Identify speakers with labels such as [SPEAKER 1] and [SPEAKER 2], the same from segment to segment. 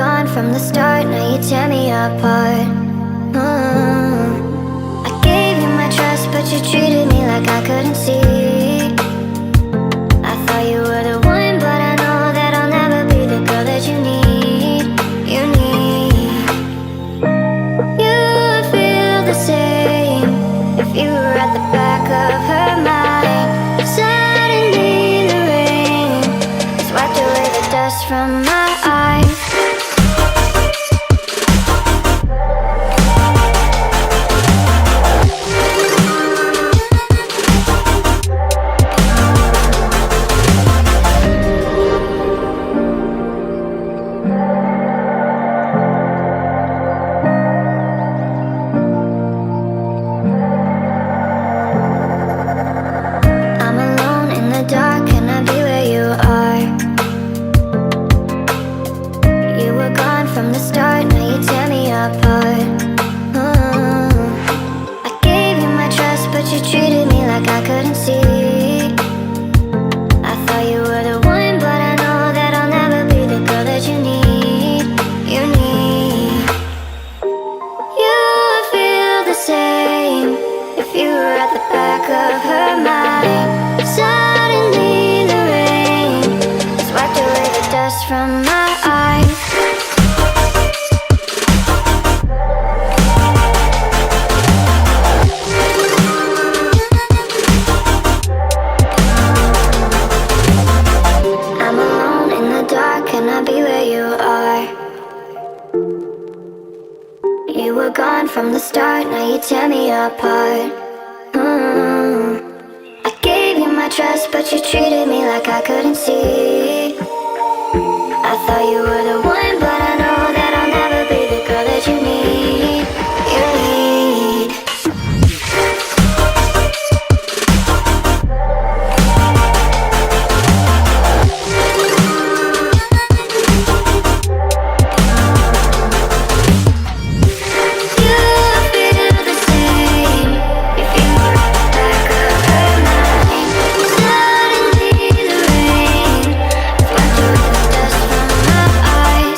[SPEAKER 1] gone from the start, now you tear me apart. I gave you my trust, but you treated me like I couldn't see. I thought you were the one, but I know that I'll never be the girl that you need. You need. You would feel the same if you were at the back of her mind. Suddenly the rain has wiped away the dust from my eyes. I'm alone in the dark, can I be where you are? You were gone from the start, now you tear me apart. I gave you my trust, but you treated me like I couldn't see. I thought you were the one, but I know that I'll never be the girl that you need. You need. You would feel the same if you were at the back of her mind. Suddenly the rain has wiped away the dust from my eyes. I'm alone in the dark, can I be where you are? You were gone from the start, now you tear me apart. I gave you my trust, but you treated me like I couldn't see. I thought you were the one, but I know that I'll never be the girl that you need. You need. You feel the same if you were at the back of her mind. Suddenly the rain has wiped away the dust from my eyes.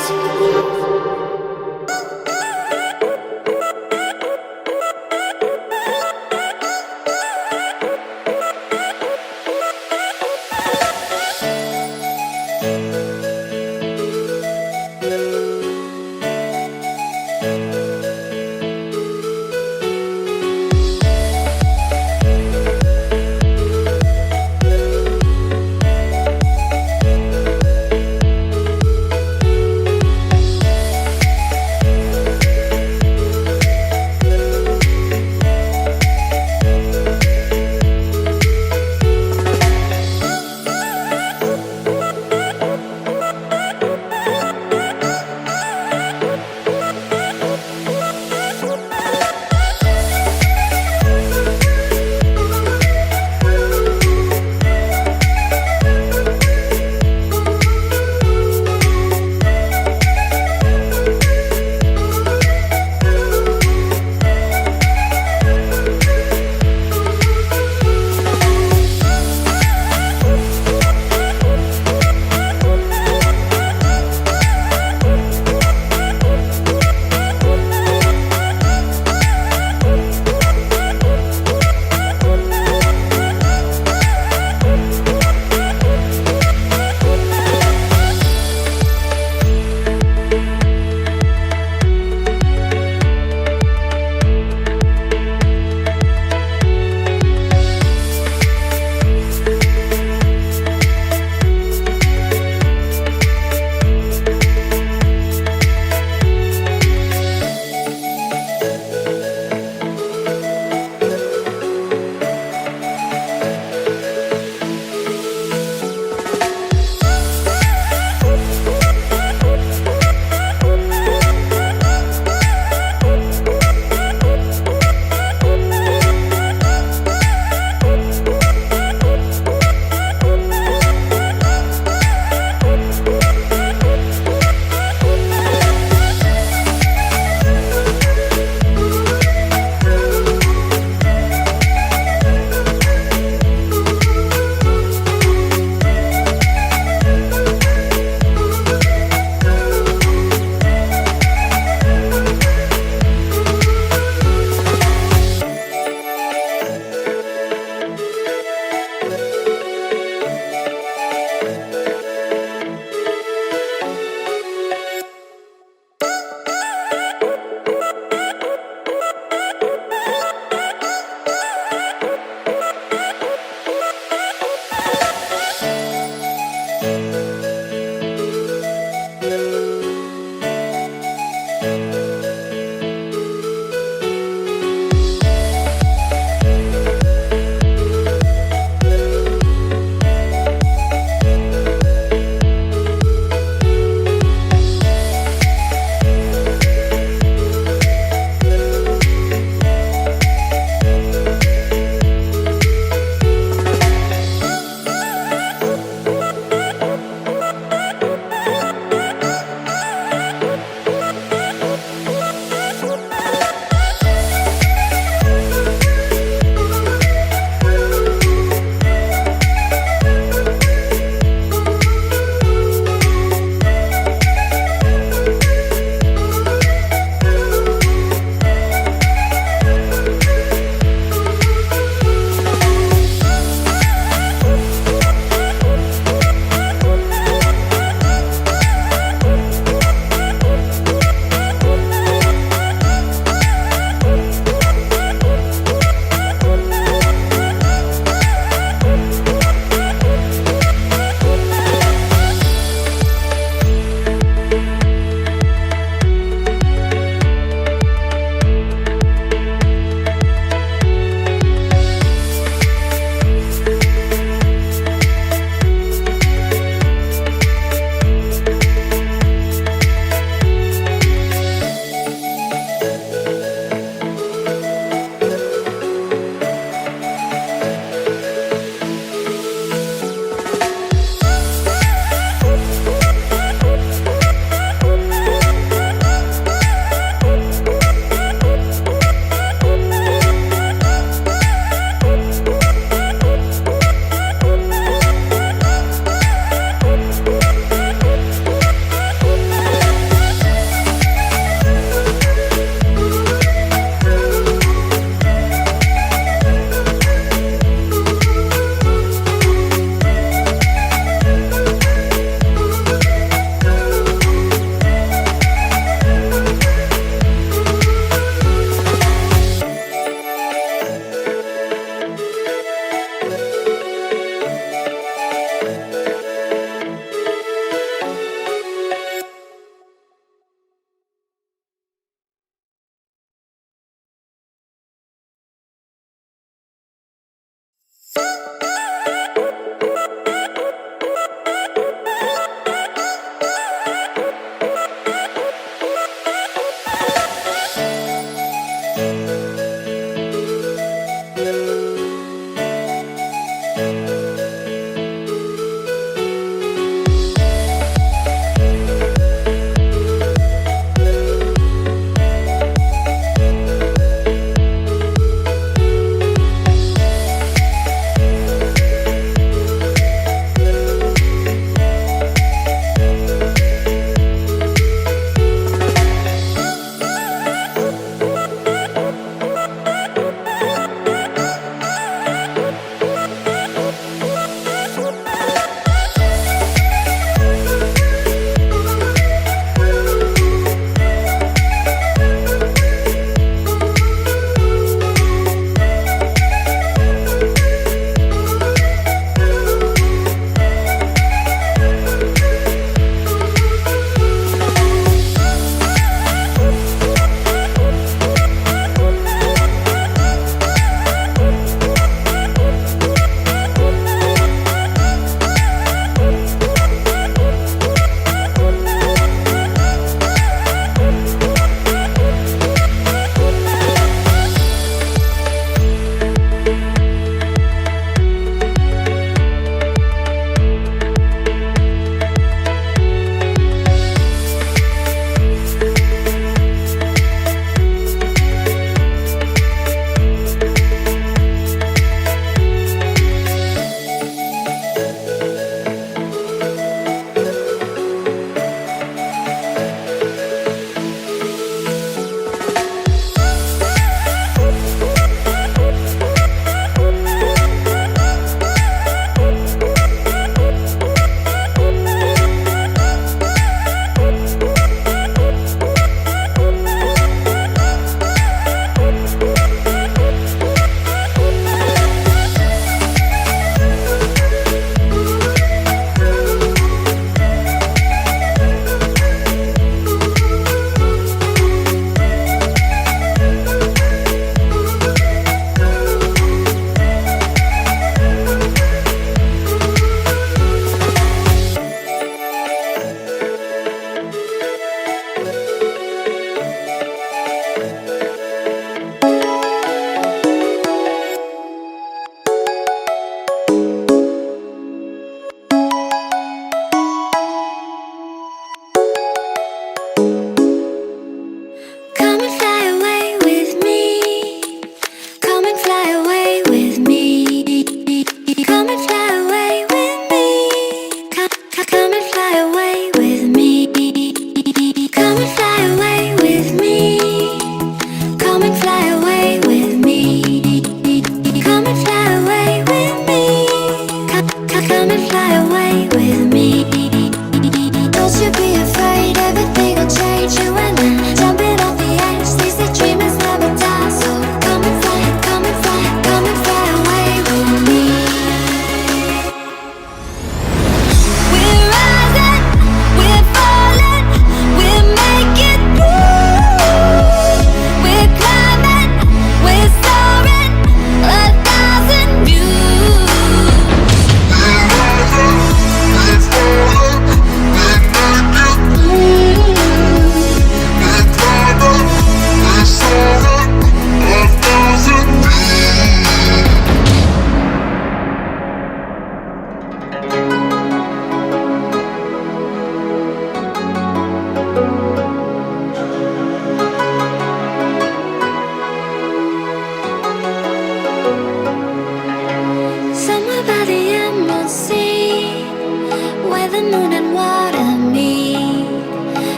[SPEAKER 1] the moon and water meet,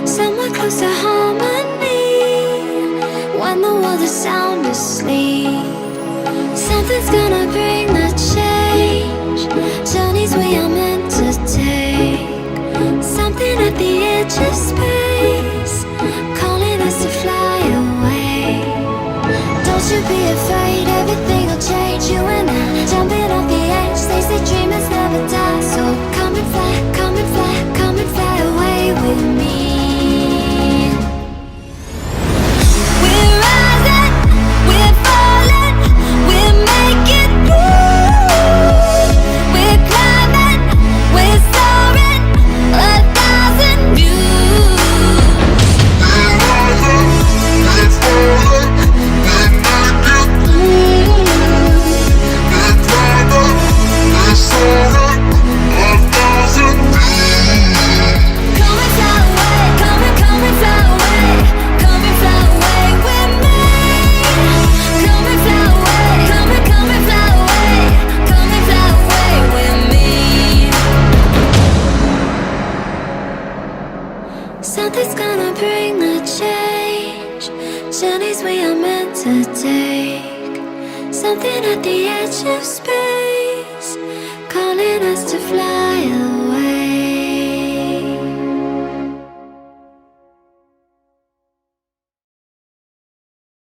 [SPEAKER 1] somewhere close to harmony. When the world is sound asleep, something's gonna bring the change. Journeys we are meant to take, something at the edge of space, calling us to fly away. Don't you be afraid, everything will change. You and I, jumping off the edge. They say dreamers never die, so come and fly, come and fly, come and fly away with me. We're rising, we're falling, we're making through. We're climbing, we're soaring, 1,000 views.
[SPEAKER 2] We're rising, we're falling, we're making through. We're climbing, we're soaring, 1,000 views.
[SPEAKER 1] Come and fly away, come and fly away, come and fly away with me. Come and fly away, come and fly away, come and fly away with me. Something's gonna bring the change. Journeys we are meant to take, something at the edge of space.